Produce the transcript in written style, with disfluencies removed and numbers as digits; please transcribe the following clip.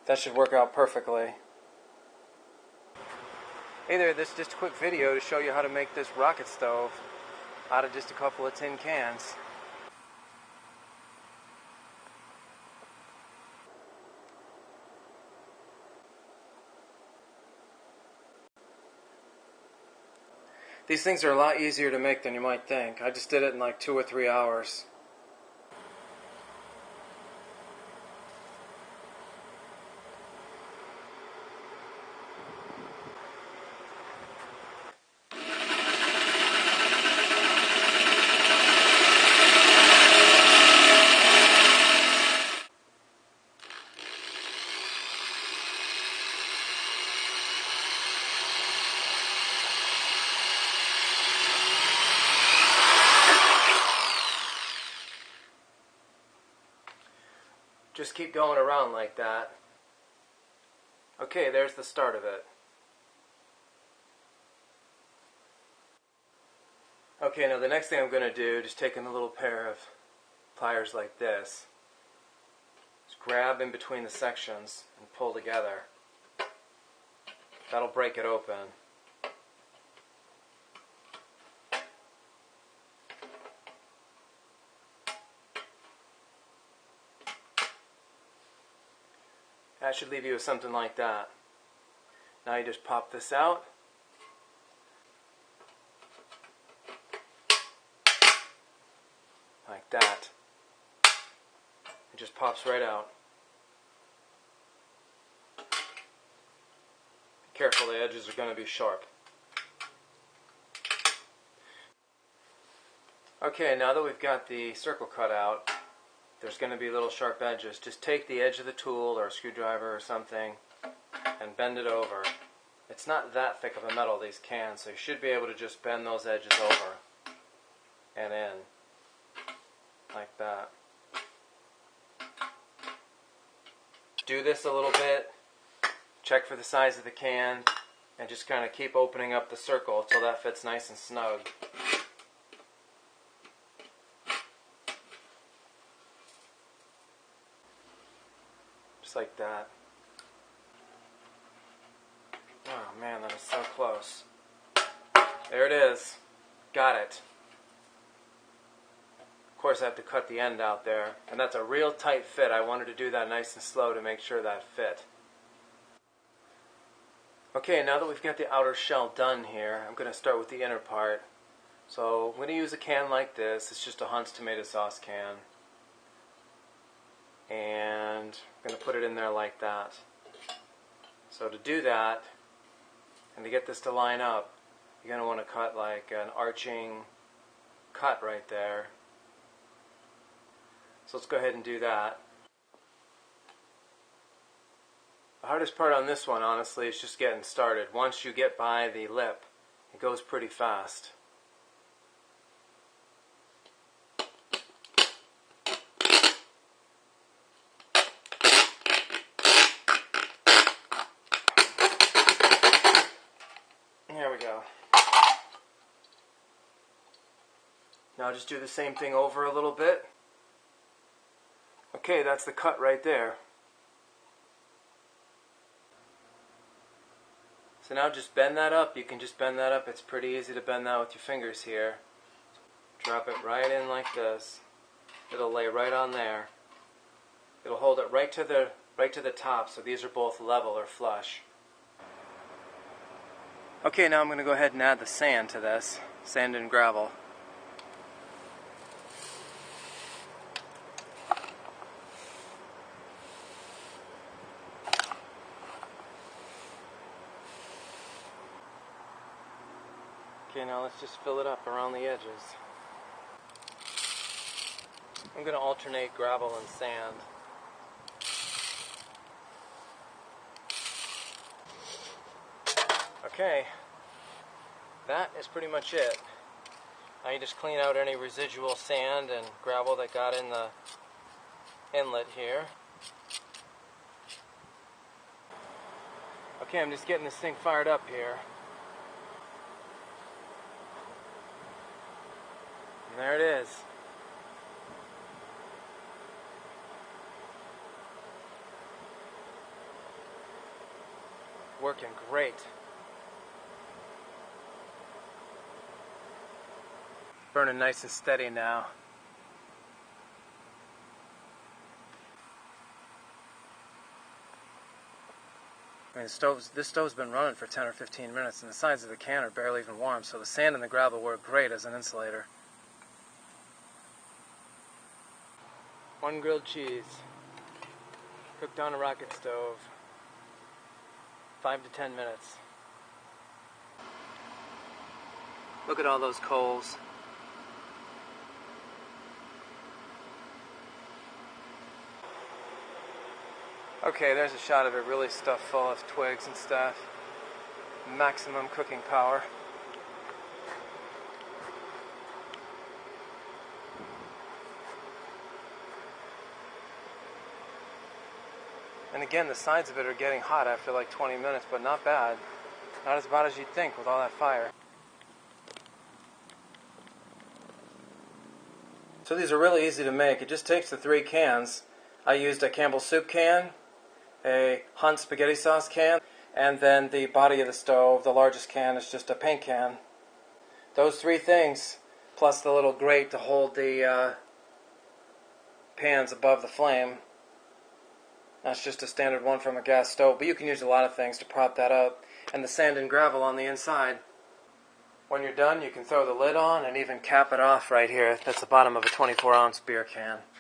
That should work out perfectly. Hey there, this is just a quick video to show you how to make this rocket stove out of just a couple of tin cans. These things are a lot easier to make than you might think. I just did it in like 2 or 3 hours. Just keep going around like that. Okay, there's the start of it. Okay, now the next thing I'm going to do, just taking a little pair of pliers like this, just grab in between the sections and pull together. That'll break it open. That should leave you with something like that. Now you just pop this out. Like that. It just pops right out. Be careful, the edges are going to be sharp. Okay, now that we've got the circle cut out, there's going to be little sharp edges. Just take the edge of the tool or a screwdriver or something and bend it over. It's not that thick of a metal, these cans, so you should be able to just bend those edges over and in, like that. Do this a little bit, check for the size of the can, and just kind of keep opening up the circle until that fits nice and snug. Just like that. Oh man, that is so close. There it is. Got it. Of course I have to cut the end out there, and that's a real tight fit. I wanted to do that nice and slow to make sure that fit. Okay, now that we've got the outer shell done here, I'm going to start with the inner part. So I'm going to use a can like this. It's just a Hunt's tomato sauce can. And I'm going to put it in there like that. So to do that, and to get this to line up, you're going to want to cut like an arching cut right there. So let's go ahead and do that. The hardest part on this one, honestly, is just getting started. Once you get by the lip, it goes pretty fast. There we go. Now just do the same thing over a little bit. Okay, that's the cut right there. So now just bend that up. You can just bend that up. It's pretty easy to bend that with your fingers here. Drop it right in like this. It'll lay right on there. It'll hold it right to the top, so these are both level or flush. Okay, now I'm going to go ahead and add the sand to this. Sand and gravel. Okay, now let's just fill it up around the edges. I'm going to alternate gravel and sand. Okay, that is pretty much it. Now you just clean out any residual sand and gravel that got in the inlet here. Okay, I'm just getting this thing fired up here. And there it is. working great. Burning nice and steady now. I mean, this stove's been running for 10 or 15 minutes, and the sides of the can are barely even warm, so the sand and the gravel work great as an insulator. One grilled cheese, cooked on a rocket stove, 5 to 10 minutes. Look at all those coals. Okay, there's a shot of it really stuffed full of twigs and stuff. Maximum cooking power. And again, the sides of it are getting hot after like 20 minutes, but not bad. Not as bad as you'd think with all that fire. So these are really easy to make. It just takes the 3 cans. I used a Campbell's soup can, a Hunt spaghetti sauce can, and then the body of the stove, the largest can, is just a paint can. Those 3 things, plus the little grate to hold the pans above the flame. That's just a standard one from a gas stove, but you can use a lot of things to prop that up. And the sand and gravel on the inside. When you're done, you can throw the lid on and even cap it off right here. That's the bottom of a 24-ounce beer can.